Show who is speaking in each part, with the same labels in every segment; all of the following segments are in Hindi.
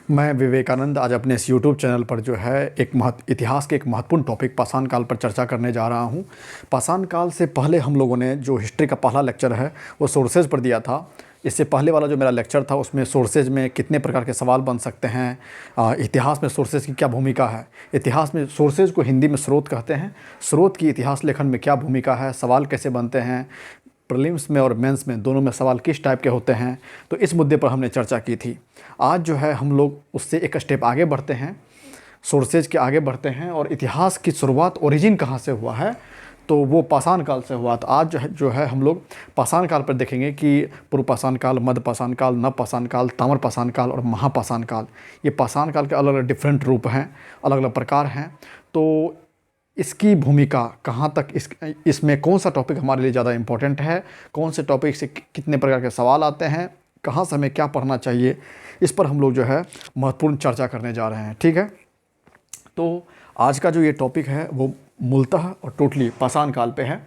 Speaker 1: मैं विवेकानंद आज अपने इस यूट्यूब चैनल पर जो है इतिहास के एक महत्वपूर्ण टॉपिक पाषाण काल पर चर्चा करने जा रहा हूँ। पाषाण काल से पहले हम लोगों ने जो हिस्ट्री का पहला लेक्चर है वो सोर्सेज पर दिया था। इससे पहले वाला जो मेरा लेक्चर था उसमें सोर्सेज में कितने प्रकार के सवाल बन सकते हैं, इतिहास में सोर्सेज की क्या भूमिका है, इतिहास में सोर्सेज को हिंदी में स्रोत कहते हैं, स्रोत की इतिहास लेखन में क्या भूमिका है, सवाल कैसे बनते हैं, प्रीलिम्स में और मेंस में दोनों में सवाल किस टाइप के होते हैं। तो इस मुद्दे पर हमने चर्चा की थी। आज जो है हम लोग उससे एक स्टेप आगे बढ़ते हैं, सोर्सेज के आगे बढ़ते हैं और इतिहास की शुरुआत ओरिजिन कहाँ से हुआ है तो वो पाषाण काल से हुआ। तो आज जो है हम लोग पाषाण काल पर देखेंगे कि पूर्व पाषाण काल, मध्य पाषाण काल, नव पाषाण काल, ताम्र पाषाण काल और महापाषाण काल। ये पाषाण काल के अलग अलग डिफरेंट रूप हैं, अलग अलग प्रकार हैं। तो इसकी भूमिका कहाँ तक, इसमें कौन सा टॉपिक हमारे लिए ज़्यादा इम्पोर्टेंट है, कौन से टॉपिक से कितने प्रकार के सवाल आते हैं, कहाँ से हमें क्या पढ़ना चाहिए, इस पर हम लोग जो है महत्वपूर्ण चर्चा करने जा रहे हैं। ठीक है, तो आज का जो ये टॉपिक है वो मूलतः और टोटली पाषाण काल पे है।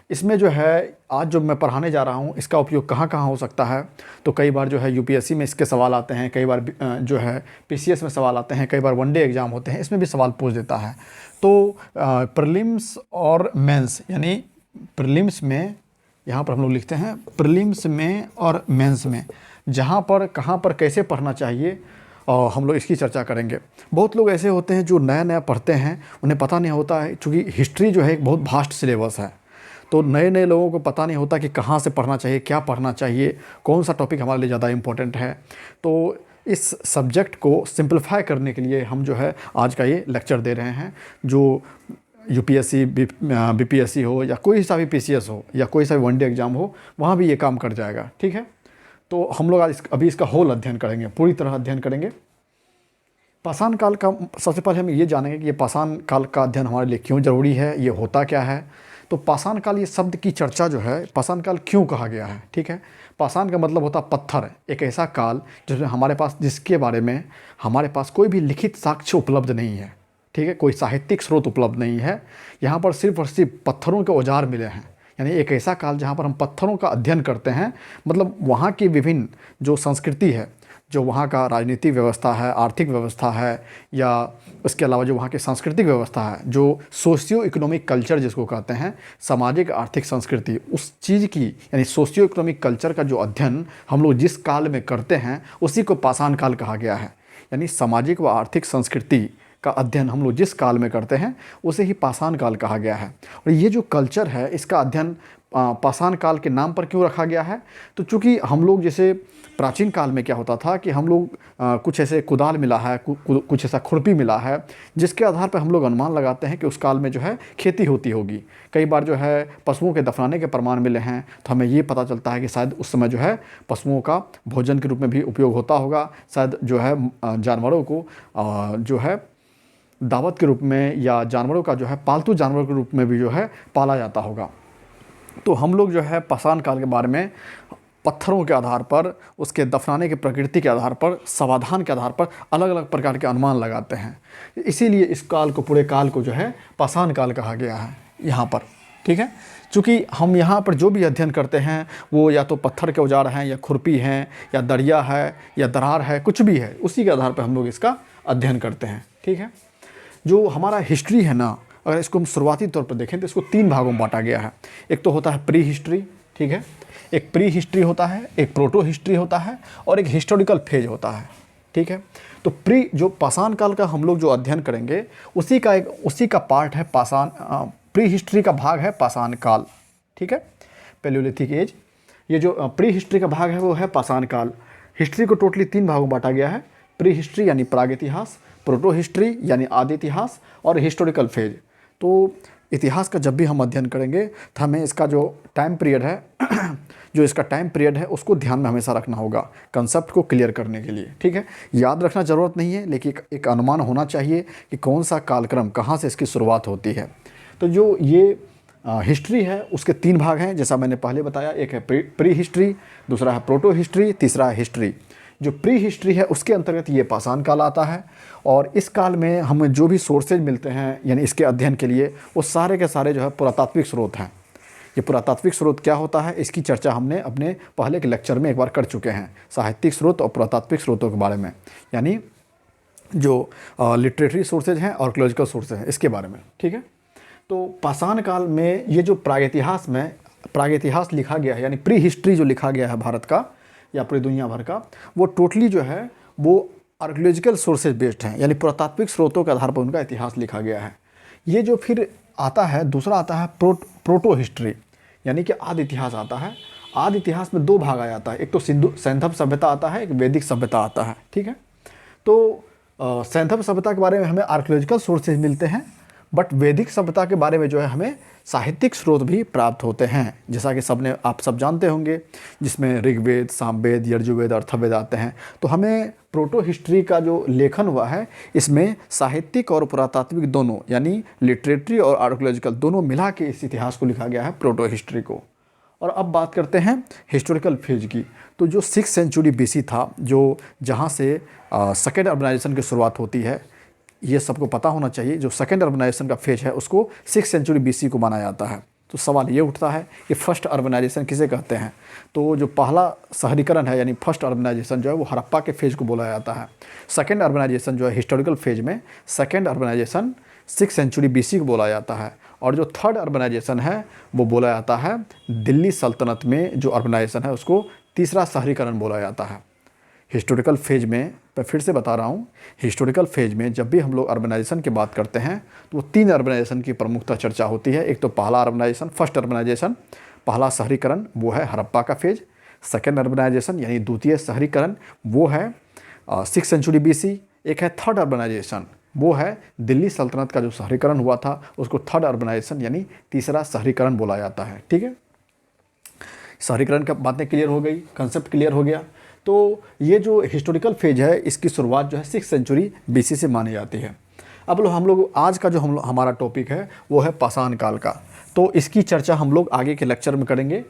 Speaker 1: इसमें जो है आज जो मैं पढ़ाने जा रहा हूँ इसका उपयोग कहाँ कहाँ हो सकता है। तो कई बार जो है यूपीएससी में इसके सवाल आते हैं, कई बार जो है पीसीएस में सवाल आते हैं, कई बार वनडे एग्ज़ाम होते हैं, इसमें भी सवाल पूछ देता है। तो प्रीलिम्स और मेंस, यानी प्रीलिम्स में यहाँ पर हम लोग लिखते हैं प्रीलिम्स में और मेंस में जहाँ पर कहाँ पर कैसे पढ़ना चाहिए और हम लोग इसकी चर्चा करेंगे। बहुत लोग ऐसे होते हैं जो नया नया पढ़ते हैं, उन्हें पता नहीं होता है, चूँकि हिस्ट्री जो है एक बहुत वास्ट सिलेबस है। तो नए नए लोगों को पता नहीं होता कि कहाँ से पढ़ना चाहिए, क्या पढ़ना चाहिए, कौन सा टॉपिक हमारे लिए ज़्यादा इम्पोर्टेंट है। तो इस सब्जेक्ट को सिंपलीफाई करने के लिए हम जो है आज का ये लेक्चर दे रहे हैं। जो यूपीएससी, बीपीएससी हो या कोई सा भी पीसीएस हो या कोई सा भी वनडे एग्ज़ाम हो, वहाँ भी ये काम कर जाएगा। ठीक है, तो हम लोग आज अभी इसका होल अध्ययन करेंगे, पूरी तरह अध्ययन करेंगे। पाषाण काल का सबसे पहले हम ये जानेंगे कि ये पाषाण काल का अध्ययन हमारे लिए क्यों ज़रूरी है, ये होता क्या है। तो पाषाण काल, ये शब्द की चर्चा जो है, पाषाण काल क्यों कहा गया है। ठीक है, पाषाण का मतलब होता पत्थर, एक ऐसा काल जिसमें हमारे पास, जिसके बारे में हमारे पास कोई भी लिखित साक्ष्य उपलब्ध नहीं है। ठीक है, कोई साहित्यिक स्रोत उपलब्ध नहीं है। यहाँ पर सिर्फ और सिर्फ पत्थरों के औजार मिले हैं। यानी एक ऐसा काल जहाँ पर हम पत्थरों का अध्ययन करते हैं, मतलब वहाँ की विभिन्न जो संस्कृति है, जो वहाँ का राजनीतिक व्यवस्था है, आर्थिक व्यवस्था है, या उसके अलावा जो वहाँ की सांस्कृतिक व्यवस्था है, जो सोशियो इकोनॉमिक कल्चर जिसको कहते हैं, सामाजिक आर्थिक संस्कृति, उस चीज़ की, यानी सोशियो इकोनॉमिक कल्चर का जो अध्ययन हम लोग जिस काल में करते हैं उसी को पाषाण काल कहा गया है। यानी सामाजिक व आर्थिक संस्कृति का अध्ययन हम लोग जिस काल में करते हैं उसे ही पाषाण काल कहा गया है। और ये जो कल्चर है इसका अध्ययन पाषाण काल के नाम पर क्यों रखा गया है। तो चूँकि हम लोग, जैसे प्राचीन काल में क्या होता था कि हम लोग कुछ ऐसे कुदाल मिला है, कुछ ऐसा खुरपी मिला है जिसके आधार पर हम लोग अनुमान लगाते हैं कि उस काल में जो है खेती होती होगी। कई बार जो है पशुओं के दफनाने के प्रमाण मिले हैं, तो हमें ये पता चलता है कि शायद उस समय जो है पशुओं का भोजन के रूप में भी उपयोग होता होगा। शायद जो है जानवरों को जो है दावत के रूप में, या जानवरों का जो है पालतू जानवर के रूप में भी जो है पाला जाता होगा। तो हम लोग जो है पाषाण काल के बारे में पत्थरों के आधार पर, उसके दफनाने की प्रकृति के आधार पर, समाधान के आधार पर अलग अलग प्रकार के अनुमान लगाते हैं। इसीलिए इस काल को, पूरे काल को जो है पाषाण काल कहा गया है यहाँ पर। ठीक है, चूँकि हम यहाँ पर जो भी अध्ययन करते हैं वो या तो पत्थर के औजार हैं, या खुरपी हैं, या दरिया है, या दरार है, कुछ भी है, उसी के आधार पर हम लोग इसका अध्ययन करते हैं। ठीक है, जो हमारा हिस्ट्री है ना, अगर इसको हम शुरुआती तौर पर देखें तो इसको 3 भागों में बांटा गया है। एक तो होता है प्री हिस्ट्री, ठीक है, एक प्री हिस्ट्री होता है, एक प्रोटो हिस्ट्री होता है, और एक हिस्टोरिकल फेज होता है। ठीक है, तो जो पाषाण काल का हम लोग जो अध्ययन करेंगे उसी का पार्ट है पाषाण, प्री हिस्ट्री का भाग है पाषाण काल। ठीक है, पैलियोलिथिक एज। ये जो प्री हिस्ट्री का भाग है वो है पाषाण काल। हिस्ट्री को टोटली 3 भागों में बांटा गया है। प्री हिस्ट्री यानी प्राग इतिहास, प्रोटो हिस्ट्री यानी आदि इतिहास, और हिस्टोरिकल फेज। तो इतिहास का जब भी हम अध्ययन करेंगे तो हमें इसका जो टाइम पीरियड है जो इसका टाइम पीरियड है उसको ध्यान में हमेशा रखना होगा, कंसेप्ट को क्लियर करने के लिए। ठीक है, याद रखना ज़रूरत नहीं है, लेकिन एक अनुमान होना चाहिए कि कौन सा कालक्रम, कहाँ से इसकी शुरुआत होती है। तो जो ये हिस्ट्री है उसके 3 भाग हैं, जैसा मैंने पहले बताया। एक है प्री हिस्ट्री, दूसरा है प्रोटो हिस्ट्री, तीसरा है हिस्ट्री। जो प्री हिस्ट्री है उसके अंतर्गत ये पाषाण काल आता है। और इस काल में हमें जो भी सोर्सेज मिलते हैं, यानी इसके अध्ययन के लिए, वो सारे के सारे जो है पुरातात्विक स्रोत हैं। ये पुरातात्विक स्रोत क्या होता है, इसकी चर्चा हमने अपने पहले के लेक्चर में एक बार कर चुके हैं, साहित्यिक स्रोत और पुरातात्विक स्रोतों के बारे में। यानी जो लिटरेटरी सोर्सेज हैं, आर्कियोलॉजिकल सोर्सेज हैं, इसके बारे में। ठीक है, तो पाषाण काल में ये जो प्रागैतिहास लिखा गया है, यानी प्री हिस्ट्री जो लिखा गया है भारत का या पूरी दुनिया भर का, वो टोटली जो है वो आर्कियोलॉजिकल सोर्सेज बेस्ड हैं, यानी पुरातात्विक स्रोतों के आधार पर उनका इतिहास लिखा गया है। ये जो फिर आता है, दूसरा आता है प्रोटो हिस्ट्री, यानी कि आदि इतिहास आता है। आदि इतिहास में दो भाग आ जाता है, एक तो सैंधव सभ्यता आता है, एक वैदिक सभ्यता आता है। ठीक है, तो सैंधव सभ्यता के बारे में हमें आर्कियोलॉजिकल सोर्सेज मिलते हैं, बट वैदिक सभ्यता के बारे में जो है हमें साहित्यिक स्रोत भी प्राप्त होते हैं, जैसा कि आप सब जानते होंगे, जिसमें ऋग्वेद, सामवेद, यजुर्वेद, अथर्ववेद आते हैं। तो हमें प्रोटो हिस्ट्री का जो लेखन हुआ है, इसमें साहित्यिक और पुरातात्विक दोनों, यानी लिटरेटरी और आर्कियोलॉजिकल दोनों मिला के इस इतिहास को लिखा गया है, प्रोटो हिस्ट्री को। और अब बात करते हैं हिस्टोरिकल फेज की। तो जो 6th सेंचुरी BC था, जो जहाँ से सेकेंड अर्बनाइजेशन की शुरुआत होती है, ये सबको पता होना चाहिए। जो सेकेंड अर्बनाइजेशन का फेज है उसको 6th सेंचुरी BC को माना जाता है। तो सवाल ये उठता है कि फर्स्ट अर्बनाइजेशन किसे कहते हैं? तो जो पहला शहरीकरण है, यानी फर्स्ट अर्बनाइजेशन जो है वो हड़प्पा के फेज को बोला जाता है। सेकेंड अर्बनाइजेशन जो है हिस्टोरिकल फेज में, second urbanization 6th century BC को बोला जाता है। और जो थर्ड अर्बनाइजेशन है वो बोला जाता है दिल्ली सल्तनत में जो अर्बनाइजेशन है उसको तीसरा शहरीकरण बोला जाता है। हिस्टोरिकल फेज में, मैं फिर से बता रहा हूँ, हिस्टोरिकल फेज में जब भी हम लोग अर्बनाइजेशन की बात करते हैं तो वो 3 अर्बनाइजेशन की प्रमुखता चर्चा होती है। एक तो पहला अर्बनाइजेशन, फर्स्ट अर्बनाइजेशन, पहला शहरीकरण, वो है हड़प्पा का फेज। सेकेंड अर्बनाइजेशन यानी द्वितीय शहरीकरण, वो है 6th सेंचुरी BC। एक है थर्ड अर्बनाइजेशन, वो है दिल्ली सल्तनत का जो शहरीकरण हुआ था उसको थर्ड अर्बनाइजेशन यानी तीसरा शहरीकरण बोला जाता है। ठीक है, शहरीकरण का बातें क्लियर हो गई, कंसेप्ट क्लियर हो गया। तो ये जो हिस्टोरिकल फेज है इसकी शुरुआत जो है 6th सेंचुरी BC से मानी जाती है। अब हम लोग आज का जो हमारा टॉपिक है वो है पाषाण काल का। तो इसकी चर्चा हम लोग आगे के लेक्चर में करेंगे,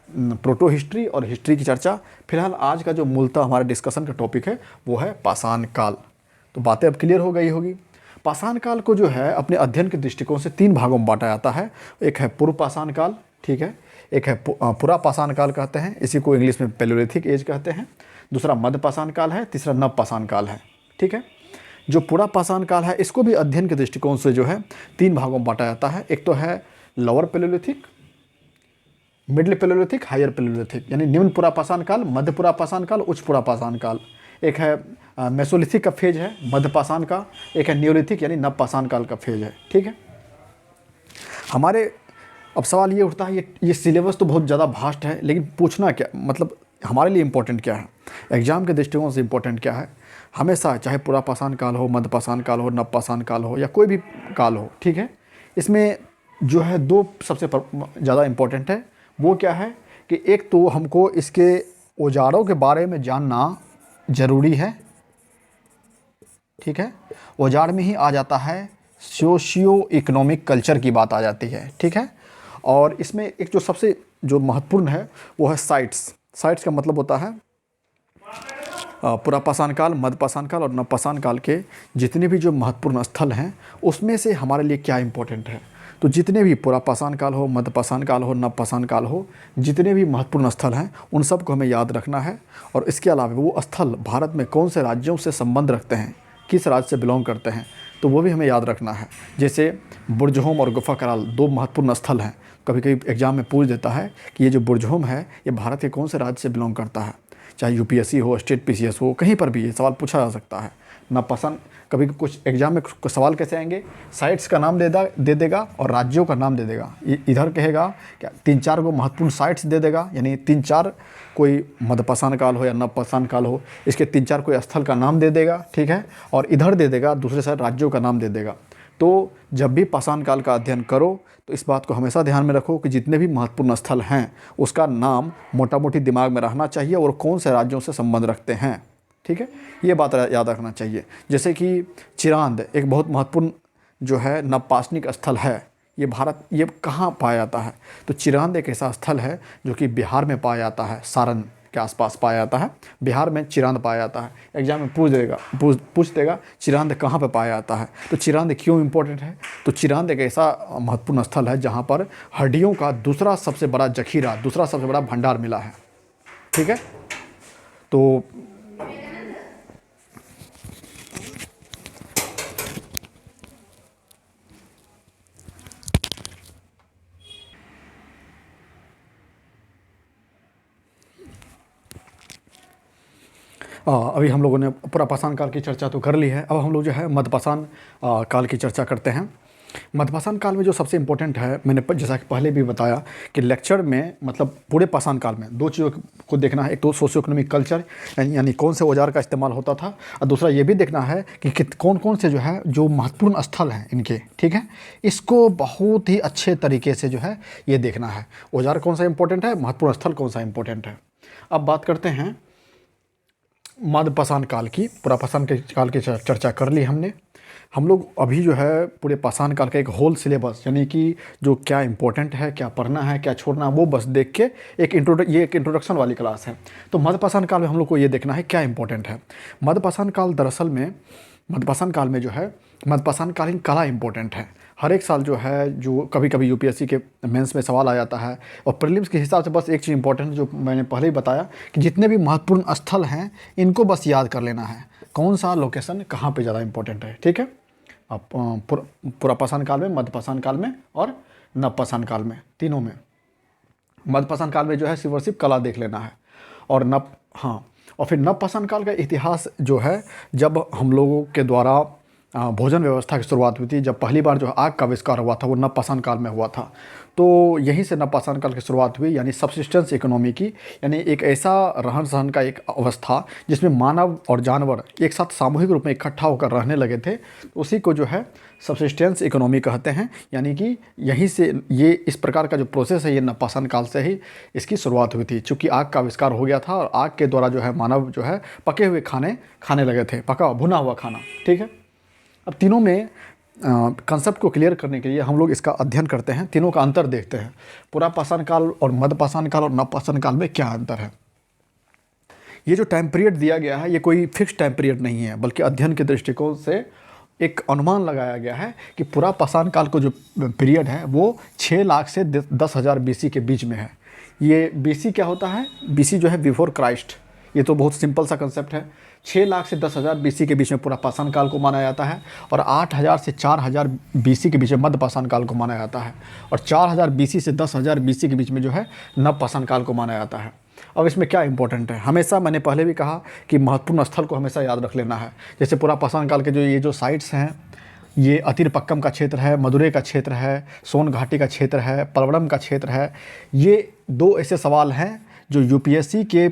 Speaker 1: प्रोटो हिस्ट्री और हिस्ट्री की चर्चा। फिलहाल आज का जो मूलतः हमारा डिस्कशन का टॉपिक है वो है पाषाण काल। तो बातें अब क्लियर हो गई होगी। पाषाण काल को जो है अपने अध्ययन के दृष्टिकोण से 3 भागों में बांटा जाता है। एक है पूर्व पाषाण काल, ठीक है, एक है पुरा पाषाण काल कहते हैं, इसी को इंग्लिश में पैलियोलिथिक एज कहते हैं। दूसरा मध्य पाषाण काल है, तीसरा नव पाषाण काल है। ठीक है, जो पुरा पाषाण काल है इसको भी अध्ययन के दृष्टिकोण से जो है 3 भागों में बांटा जाता है। एक तो है lower palaeolithic, middle palaeolithic, higher palaeolithic, यानी निम्न पुरा पाषाण काल, मध्य पुरा पाषाण काल, उच्च पुरा पाषाण काल। एक है मेसोलिथिक का फेज है मध्य पाषाण का, एक है न्योलिथिक यानी नव पाषाण काल का फेज है। ठीक है, हमारे अब सवाल ये उठता है, ये सिलेबस तो बहुत ज़्यादा वास्ट है, लेकिन पूछना क्या, मतलब हमारे लिए इम्पोर्टेंट क्या है, एग्जाम के दृष्टिकोण से इम्पोर्टेंट क्या है? हमेशा चाहे पुरा पाषाण काल हो, मध्य पाषाण काल हो, नव पाषाण काल हो या कोई भी काल हो, ठीक है, इसमें जो है 2 सबसे ज़्यादा इम्पोर्टेंट है। वो क्या है कि एक तो हमको इसके औजारों के बारे में जानना ज़रूरी है। ठीक है, औजार में ही आ जाता है सोशियो इकोनॉमिक कल्चर की बात आ जाती है। ठीक है, और इसमें एक जो सबसे जो महत्वपूर्ण है वो है साइट्स। साइट्स का मतलब होता है पुरा पाषाण काल, मध्य पाषाण काल और नव पाषाण काल के जितने भी जो महत्वपूर्ण स्थल हैं उसमें से हमारे लिए क्या इंपॉर्टेंट है। तो जितने भी पुरा पाषाण काल हो, मध्य पाषाण काल हो, नव पाषाण काल हो, जितने भी महत्वपूर्ण स्थल हैं उन सब को हमें याद रखना है। और इसके अलावा वो स्थल भारत में कौन से राज्यों से संबंध रखते हैं, किस राज्य से बिलोंग करते हैं, तो वो भी हमें याद रखना है। जैसे बुर्जहोम और गुफा कराल 2 महत्वपूर्ण स्थल हैं। कभी कभी एग्जाम में पूछ देता है कि ये जो बुर्जहोम है ये भारत के कौन से राज्य से बिलोंग करता है। चाहे UPSC हो, स्टेट PCS हो, कहीं पर भी ये सवाल पूछा जा सकता है। ना पसंद, कभी कुछ एग्जाम में कुछ सवाल कैसे आएंगे, साइट्स का नाम दे देगा और राज्यों का नाम दे देगा। इधर कहेगा क्या 3-4 को महत्वपूर्ण साइट्स दे देगा, यानी 3-4 कोई मध्य पाषाण काल हो या नव पाषाण काल हो, इसके 3-4 कोई स्थल का नाम दे देगा। ठीक है, और इधर दे देगा दूसरे साइड राज्यों का नाम दे देगा। तो जब भी पाषाण काल का अध्ययन करो तो इस बात को हमेशा ध्यान में रखो कि जितने भी महत्वपूर्ण स्थल हैं उसका नाम मोटा मोटी दिमाग में रहना चाहिए और कौन से राज्यों से संबंध रखते हैं। ठीक है, ये बात याद रखना चाहिए। जैसे कि चिरांद एक बहुत महत्वपूर्ण जो है नवपाषाणिक स्थल है, ये कहाँ पाया जाता है? तो चिरांद एक ऐसा स्थल है जो कि बिहार में पाया जाता है, सारण के आसपास पाया जाता है। बिहार में चिरांद पाया जाता है। एग्जाम में पूछ देगा चिरांद कहाँ पे पाया जाता है। तो चिरांद क्यों इम्पोर्टेंट है? तो चिरांद एक ऐसा महत्वपूर्ण स्थल है जहाँ पर हड्डियों का दूसरा सबसे बड़ा जखीरा, दूसरा सबसे बड़ा भंडार मिला है। ठीक है, तो अभी हम लोगों ने पूरा पाषाण काल की चर्चा तो कर ली है। अब हम लोग जो है मध्यपाषाण काल की चर्चा करते हैं। मध्यपाषाण काल में जो सबसे इम्पोर्टेंट है, मैंने जैसा कि पहले भी बताया कि लेक्चर में मतलब पूरे पाषाण काल में दो चीज़ों को देखना है। एक तो सोशियो इकोनॉमिक कल्चर यानी कौन से औजार का इस्तेमाल होता था, और दूसरा ये भी देखना है कि कौन कौन से जो है जो महत्वपूर्ण स्थल हैं इनके, ठीक है। इसको बहुत ही अच्छे तरीके से जो है ये देखना है, औजार कौन सा इंपॉर्टेंट है, महत्वपूर्ण स्थल कौन सा इंपॉर्टेंट है। अब बात करते हैं मध्यपाषाण काल की। पूरा पाषाण के काल की चर्चा कर ली हमने। हम लोग अभी जो है पूरे पाषाण काल का एक होल सिलेबस, यानी कि जो क्या इंपॉर्टेंट है, क्या पढ़ना है, क्या छोड़ना है, वो बस देख के एक इंट्रोडक्शन वाली क्लास है। तो मध्यपाषाण काल में हम लोग को ये देखना है क्या इंपॉर्टेंट है। मध्यपाषाण काल दरअसल में मध्यपाषाण काल में जो है मध्यपाषाण कालीन कला इंपॉर्टेंट है। हर एक साल जो है जो कभी कभी यूपीएससी के मेंस में सवाल आ जाता है, और प्रीलिम्स के हिसाब से बस एक चीज़ इंपॉर्टेंट है जो मैंने पहले ही बताया कि जितने भी महत्वपूर्ण स्थल हैं इनको बस याद कर लेना है, कौन सा लोकेशन कहाँ पे ज़्यादा इंपॉर्टेंट है, ठीक है। अब पूरा पाषाण काल में, मध्यपाषाण काल में और नवपाषाण काल में, तीनों में। मध्यपाषाण काल में जो है सिर्फ और सिर्फ कला देख लेना है। और और फिर नवपाषाण काल का इतिहास जो है, जब हम लोगों के द्वारा भोजन व्यवस्था की शुरुआत हुई थी, जब पहली बार जो आग का आविष्कार हुआ था वो नवपाषाण काल में हुआ था। तो यहीं से नवपाषाण काल की शुरुआत हुई, यानी सब्सिस्टेंस इकोनॉमी की, यानी एक ऐसा रहन सहन का एक अवस्था जिसमें मानव और जानवर एक साथ सामूहिक रूप में इकट्ठा होकर रहने लगे थे। उसी को जो है सब्सिस्टेंस इकोनॉमी कहते हैं। यानी कि यहीं से ये इस प्रकार का जो प्रोसेस है ये नवपाषाण काल से ही इसकी शुरुआत हुई थी, चूँकि आग का आविष्कार हो गया था और आग के द्वारा जो है मानव जो है पके हुए खाने खाने लगे थे, पका भुना हुआ खाना, ठीक है। अब तीनों में कंसेप्ट को क्लियर करने के लिए हम लोग इसका अध्ययन करते हैं, तीनों का अंतर देखते हैं। पूरा पाषाण काल और मध्यपाषाण काल और नवपाषाण काल में क्या अंतर है। ये जो टाइम पीरियड दिया गया है ये कोई फिक्स टाइम पीरियड नहीं है, बल्कि अध्ययन के दृष्टिकोण से एक अनुमान लगाया गया है कि पूरा पाषाण काल को जो पीरियड है वो 6 लाख से 10,000 बीसी के बीच में है। ये बीसी क्या होता है, बीसी जो है बिफोर क्राइस्ट। ये तो बहुत सिंपल सा कंसेप्ट है। 6 लाख से 10,000 बीसी के बीच में पूरा पाषाण काल को माना जाता है, और 8,000 से 4,000 बीसी के बीच में मध्य पाषाण काल को माना जाता है, और 4,000 बीसी से 10,000 बीसी के बीच में जो है नव पाषाण काल को माना जाता है। अब इसमें क्या इंपॉर्टेंट है, हमेशा मैंने पहले भी कहा कि महत्वपूर्ण स्थल को हमेशा याद रख लेना है। जैसे पूरा पाषाण काल के ये जो साइट्स हैं, ये अतिरपक्कम का क्षेत्र है, मदुरै का क्षेत्र है, सोन घाटी का क्षेत्र है, पलवड़म का क्षेत्र है। ये दो ऐसे सवाल हैं जो यूपीएससी के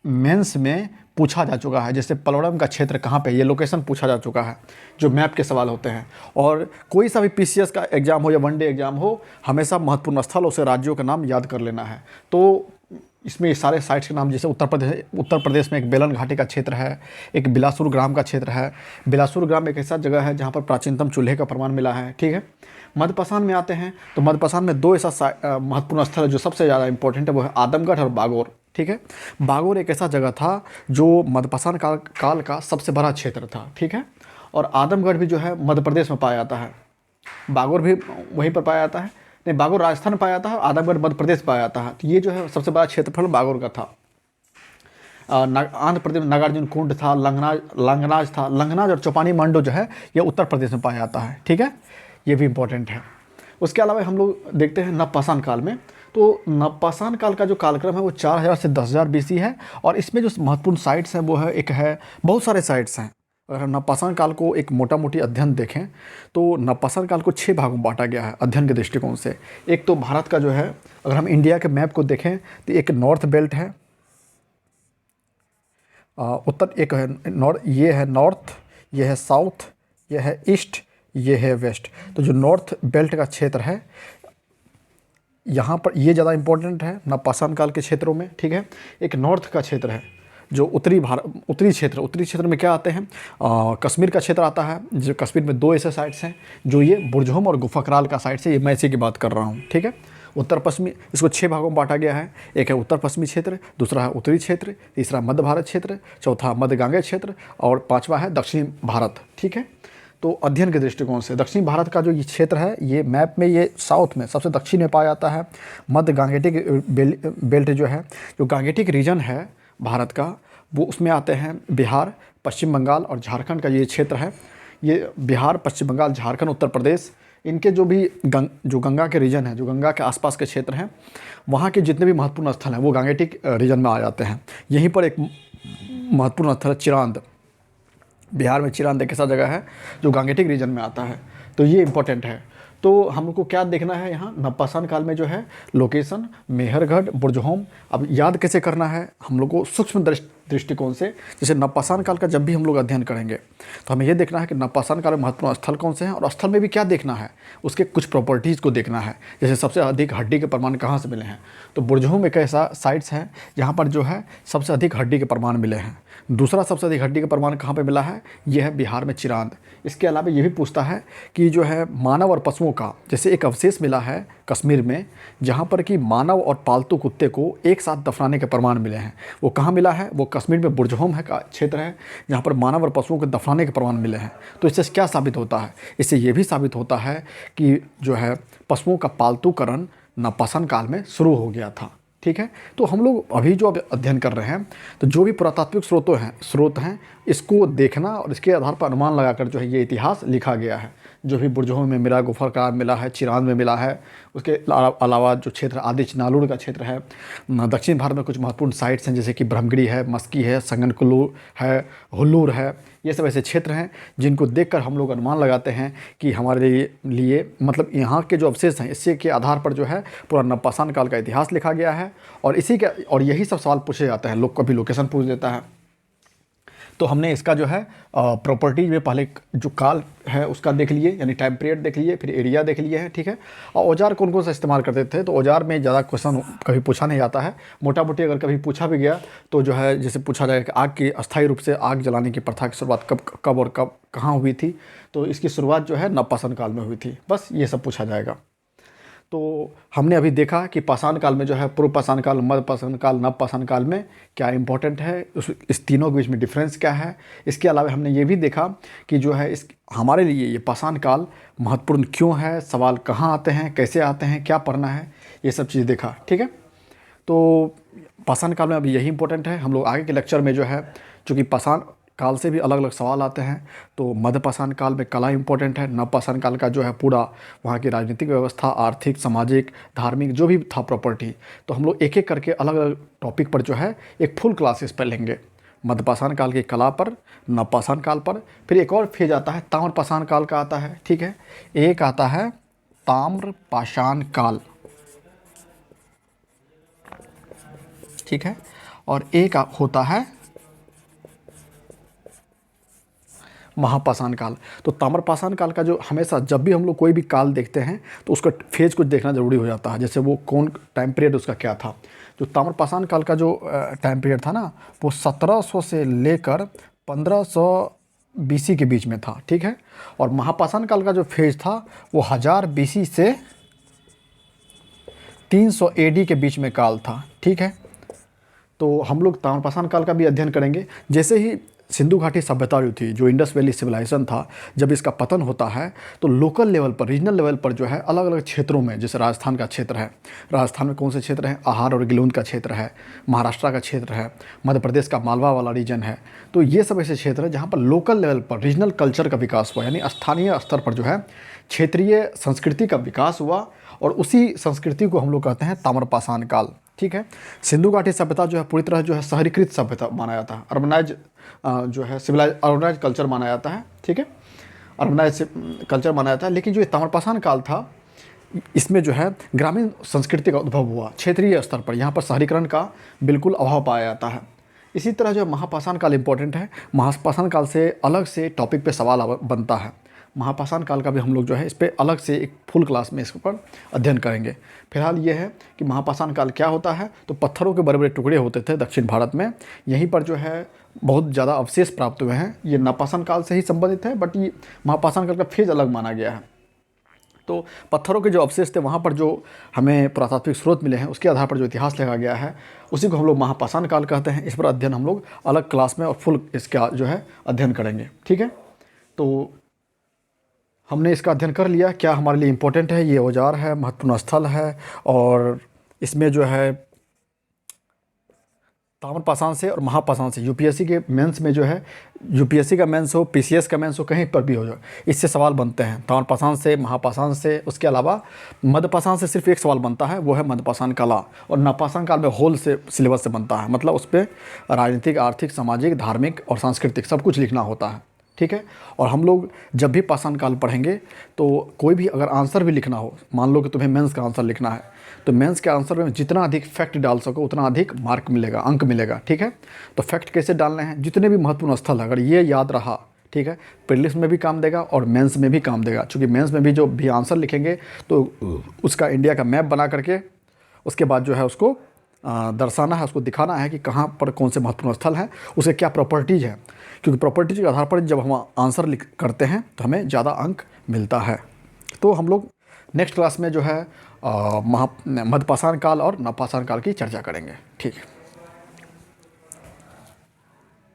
Speaker 1: मेंस में पूछा जा चुका है। जैसे पलवड़म का क्षेत्र कहाँ पे, ये लोकेशन पूछा जा चुका है, जो मैप के सवाल होते हैं। और कोई सा भी पीसीएस का एग्ज़ाम हो या वनडे एग्ज़ाम हो, हमेशा महत्वपूर्ण स्थल उसे राज्यों का नाम याद कर लेना है। तो इसमें सारे साइट्स के नाम, जैसे उत्तर प्रदेश में एक बेलन घाटी का क्षेत्र है, एक बिलासपुर ग्राम का क्षेत्र है। बिलासपुर ग्राम एक ऐसा जगह है जहाँ पर प्राचीनतम चूल्हे का प्रमाण मिला है, ठीक है। मध्यपाषाण में आते हैं तो मध्यपाषाण में दो ऐसा महत्वपूर्ण स्थल है जो सबसे ज़्यादा इंपॉर्टेंट है, वो है आदमगढ़ और बागोर, ठीक है। बागोर एक ऐसा जगह था जो मध्यपाषाण काल का सबसे बड़ा क्षेत्र था, ठीक है। और आदमगढ़ भी जो है मध्य प्रदेश में पाया जाता है, बागोर भी वहीं पर पाया जाता है। नहीं, बागोर राजस्थान में पाया जाता है, आदमगढ़ मध्य प्रदेश पाया जाता है। तो ये जो है सबसे बड़ा क्षेत्रफल बागोर का था। आंध्र प्रदेश में नागार्जुन कुंड था, लंगनाज था। लंगनाज और चौपानी मंडो जो है ये उत्तर प्रदेश में पाया जाता है, ठीक है। ये भी इंपॉर्टेंट है। उसके अलावा हम लोग देखते हैं नवपाषाण काल में। तो नवपाषाण काल का जो कालक्रम है वो 4,000 से 10,000 बीसी है, और इसमें जो महत्वपूर्ण साइट्स हैं वो है, एक है, बहुत सारे साइट्स हैं। अगर हम नवपाषाण काल को एक मोटा मोटी अध्ययन देखें तो नवपाषाण काल को 6 भागों में बांटा गया है अध्ययन के दृष्टिकोण से। एक तो भारत का जो है, अगर हम इंडिया के मैप को देखें तो एक नॉर्थ बेल्ट है, एक है नॉर्थ, ये है नॉर्थ, ये है साउथ, ये है ईस्ट, ये है वेस्ट। तो जो नॉर्थ बेल्ट का क्षेत्र है यहाँ पर ये ज़्यादा इंपॉर्टेंट है नवपाषाण काल के क्षेत्रों में, ठीक है। एक नॉर्थ का क्षेत्र है जो उत्तरी क्षेत्र में क्या आते हैं, कश्मीर का क्षेत्र आता है। जो कश्मीर में 2 ऐसे साइट्स हैं जो ये बुरजहोम और गुफाकराल का साइट्स है, ये मैं इसी की बात कर रहा हूँ, ठीक है। उत्तर पश्चिमी, इसको 6 भागों में बांटा गया है। एक है उत्तर पश्चिमी क्षेत्र, दूसरा है उत्तरी क्षेत्र, तीसरा मध्य भारत क्षेत्र, चौथा मध्य गांगेय क्षेत्र, और 5वां है दक्षिणी भारत, ठीक है। तो अध्ययन के दृष्टिकोण से दक्षिणी भारत का जो ये क्षेत्र है, ये मैप में ये साउथ में सबसे दक्षिण में पाया जाता है। मध्य गांगेटिक बेल्ट जो है, जो गांगेटिक रीजन है भारत का, वो उसमें आते हैं बिहार, पश्चिम बंगाल और झारखंड का ये क्षेत्र है। ये बिहार, पश्चिम बंगाल, झारखंड, उत्तर प्रदेश, इनके जो भी जो गंगा के रीजन है, जो गंगा के आसपास के क्षेत्र हैं, वहाँ के जितने भी महत्वपूर्ण स्थल हैं वो गांगेटिक रीजन में आ जाते हैं। यहीं पर एक महत्वपूर्ण स्थल है चिरांद। बिहार में चिरांद एक ऐसा जगह है जो गांगेटिक रीजन में आता है, तो ये इंपॉर्टेंट है। तो हमको क्या देखना है यहाँ नवपाषाण काल में जो है लोकेशन मेहरगढ़ बुर्जहोम। अब याद कैसे करना है हम लोग को सूक्ष्म दृष्टिकोण से। जैसे नवपाषाण काल का जब भी हम लोग अध्ययन करेंगे तो हमें ये देखना है कि नवपाषाण काल में महत्वपूर्ण स्थल कौन से हैं, और स्थल में भी क्या देखना है, उसके कुछ प्रॉपर्टीज़ को देखना है। जैसे सबसे अधिक हड्डी के प्रमाण कहाँ से मिले हैं, तो बुर्जहोम एक ऐसा साइट्स है जहाँ पर जो है सबसे अधिक हड्डी के प्रमाण मिले हैं। दूसरा सबसे अधिक हड्डी का प्रमाण कहाँ पे मिला है, यह है बिहार में चिरांद। इसके अलावा ये भी पूछता है कि जो है मानव और पशुओं का जैसे एक अवशेष मिला है कश्मीर में, जहाँ पर कि मानव और पालतू कुत्ते को एक साथ दफनाने के प्रमाण मिले हैं। वो कहाँ मिला है, वो कश्मीर में बुर्जहोम है का क्षेत्र है जहाँ पर मानव और पशुओं को दफनाने के प्रमाण मिले हैं। तो इससे क्या साबित होता है, इससे ये भी साबित होता है कि जो है पशुओं का पालतूकरण नवपाषाण काल में शुरू हो गया था। ठीक है, तो हम लोग अभी जो अध्ययन कर रहे हैं तो जो भी पुरातात्विक स्रोत हैं इसको देखना और इसके आधार पर अनुमान लगाकर जो है ये इतिहास लिखा गया है। जो भी बुर्जहों में मिला, गुफर का मिला है, चिरांद में मिला है, उसके अलावा जो क्षेत्र आदि नालूर का क्षेत्र है, दक्षिण भारत में कुछ महत्वपूर्ण साइट्स हैं जैसे कि ब्रह्मगिरी है, मस्की है, संगनकुल्लू है, हुल्लूर है। ये सब ऐसे क्षेत्र हैं जिनको देखकर हम लोग अनुमान लगाते हैं कि हमारे लिए मतलब यहाँ के जो अवशेष हैं इससे के आधार पर जो है पूरा नवपाषाण काल का इतिहास लिखा गया है। और यही सब सवाल पूछे जाते हैं, लोग कभी लोकेशन पूछ देता है। तो हमने इसका जो है प्रॉपर्टीज में पहले जो काल है उसका देख लिए, यानी टाइम पीरियड देख लिए, फिर एरिया देख लिए है। ठीक है, और औजार कौन कौन सा इस्तेमाल करते थे, तो औजार में ज़्यादा क्वेश्चन कभी पूछा नहीं जाता है। मोटा मोटी अगर कभी पूछा भी गया तो जो है जैसे पूछा जाएगा कि आग की अस्थायी रूप से आग जलाने की प्रथा की शुरुआत कब कहाँ हुई थी, तो इसकी शुरुआत जो है नवपाषाण काल में हुई थी। बस ये सब पूछा जाएगा। तो हमने अभी देखा कि पाषाण काल में जो है पूर्व पाषाण काल, मध्य पाषाण काल, नवपाषाण काल में क्या इंपॉर्टेंट है, इस तीनों के बीच में डिफरेंस क्या है। इसके अलावा हमने ये भी देखा कि जो है इस हमारे लिए ये पाषाण काल महत्वपूर्ण क्यों है, सवाल कहाँ आते हैं, कैसे आते हैं, क्या पढ़ना है, ये सब चीज़ देखा। ठीक है, तो पाषाण काल में अभी यही इंपॉर्टेंट है। हम लोग आगे के लेक्चर में जो है चूँकि पाषाण काल से भी अलग अलग सवाल आते हैं, तो मध्य पाषाण काल में कला इंपॉर्टेंट है, नवपाषाण काल का जो है पूरा वहाँ की राजनीतिक व्यवस्था, आर्थिक, सामाजिक, धार्मिक जो भी था प्रॉपर्टी, तो हम लोग एक एक करके अलग अलग टॉपिक पर जो है एक फुल क्लासेस पर लेंगे। मध्य पाषाण काल की कला पर, नवपाषाण काल पर, फिर एक और फेज आता है ताम्र पाषाण काल का आता है। ठीक है, एक आता है ताम्र पाषाण काल, ठीक है, और एक होता है महापाषाण काल। तो ताम्रपाषाण काल का जो हमेशा जब भी हम लोग कोई भी काल देखते हैं तो उसका फेज कुछ देखना ज़रूरी हो जाता है, जैसे वो कौन टाइम पीरियड उसका क्या था। जो ताम्रपाषाण काल का जो टाइम पीरियड था ना, वो 1700 से लेकर 1500 BC के बीच में था। ठीक है, और महापाषाण काल का जो फेज था वो 1000 BC से 300 AD के बीच में काल था। ठीक है, तो हम लोग ताम्रपाषाण काल का भी अध्ययन करेंगे। जैसे ही सिंधु घाटी सभ्यता जो थी, जो इंडस वैली सिविलाइजेशन था, जब इसका पतन होता है तो लोकल लेवल पर, रीजनल लेवल पर जो है अलग अलग क्षेत्रों में, जैसे राजस्थान का क्षेत्र है, राजस्थान में कौन से क्षेत्र हैं, आहार और गिलोंद का क्षेत्र है, महाराष्ट्र का क्षेत्र है, मध्य प्रदेश का मालवा वाला रीजन है। तो ये सब ऐसे क्षेत्र हैं जहाँ पर लोकल लेवल पर रीजनल कल्चर का विकास हुआ, यानी स्थानीय स्तर पर जो है क्षेत्रीय संस्कृति का विकास हुआ, और उसी संस्कृति को हम लोग कहते हैं ताम्रपाषाण काल। ठीक है, सिंधु घाटी सभ्यता जो है पूरी तरह जो है शहरीकृत सभ्यता माना जाता है, अर्बनाइज जो है अर्बनाइज कल्चर माना जाता है। ठीक है, अर्बनाइज कल्चर माना जाता है। लेकिन जो ताम्रपाषाण काल था इसमें जो है ग्रामीण संस्कृति का उद्भव हुआ क्षेत्रीय स्तर पर, यहाँ पर शहरीकरण का बिल्कुल अभाव पाया जाता है। इसी तरह जो महापाषाण काल इंपॉर्टेंट है, महापाषाण काल से अलग से टॉपिक पे सवाल बनता है। महापाषाण काल का भी हम लोग जो है इस पर अलग से एक फुल क्लास में इस पर अध्ययन करेंगे। फिलहाल ये है कि महापाषाण काल क्या होता है, तो पत्थरों के बड़े बड़े टुकड़े होते थे दक्षिण भारत में, यहीं पर जो है बहुत ज़्यादा अवशेष प्राप्त हुए हैं। ये नवपाषाण काल से ही संबंधित है, बट ये महापाषाण काल का फेज अलग माना गया है। तो पत्थरों के जो अवशेष थे वहाँ पर जो हमें पुरातात्विक स्रोत मिले हैं उसके आधार पर जो इतिहास लिखा गया है उसी को हम लोग महापाषाण काल कहते हैं। इस पर अध्ययन हम लोग अलग क्लास में और फुल इसका जो है अध्ययन करेंगे। ठीक है, तो हमने इसका अध्ययन कर लिया, क्या हमारे लिए इम्पोर्टेंट है, ये औजार है, महत्वपूर्ण स्थल है, और इसमें जो है ताम्रपाषाण से और महापाषाण से यूपीएससी के मेंस में जो है, यूपीएससी का मेंस हो, पीसीएस का मेंस हो, कहीं पर भी हो जाए, इससे सवाल बनते हैं। ताम्रपाषाण से, महापाषाण से, उसके अलावा मध्यपाषाण से सिर्फ एक सवाल बनता है, वो है मध्यपाषाण काला। और नवपाषाण काल में होल से सिलेबस से बनता है, मतलब उस पर राजनीतिक, आर्थिक, सामाजिक, धार्मिक और सांस्कृतिक सब कुछ लिखना होता है, ठीक है। और हम लोग जब भी पाषाण काल पढ़ेंगे तो कोई भी अगर आंसर भी लिखना हो, मान लो कि तुम्हें मेंस का आंसर लिखना है, तो मेंस के आंसर में जितना अधिक फैक्ट डाल सको उतना अधिक मार्क मिलेगा, अंक मिलेगा, ठीक है। तो फैक्ट कैसे डालने हैं, जितने भी महत्वपूर्ण स्थल है अगर ये याद रहा, ठीक है, प्रीलिम्स में भी काम देगा और मेंस में भी काम देगा। क्योंकि मेंस में भी जो भी आंसर लिखेंगे तो उसका इंडिया का मैप बना करके उसके बाद जो है उसको दर्शाना है, उसको दिखाना है कि कहाँ पर कौन से महत्वपूर्ण स्थल हैं, उसके क्या प्रॉपर्टीज़ हैं। क्योंकि प्रॉपर्टीज़ के आधार पर जब हम आंसर लिख करते हैं तो हमें ज़्यादा अंक मिलता है। तो हम लोग नेक्स्ट क्लास में जो है मध्यपाषाण काल और नवपाषाण काल की चर्चा करेंगे, ठीक है।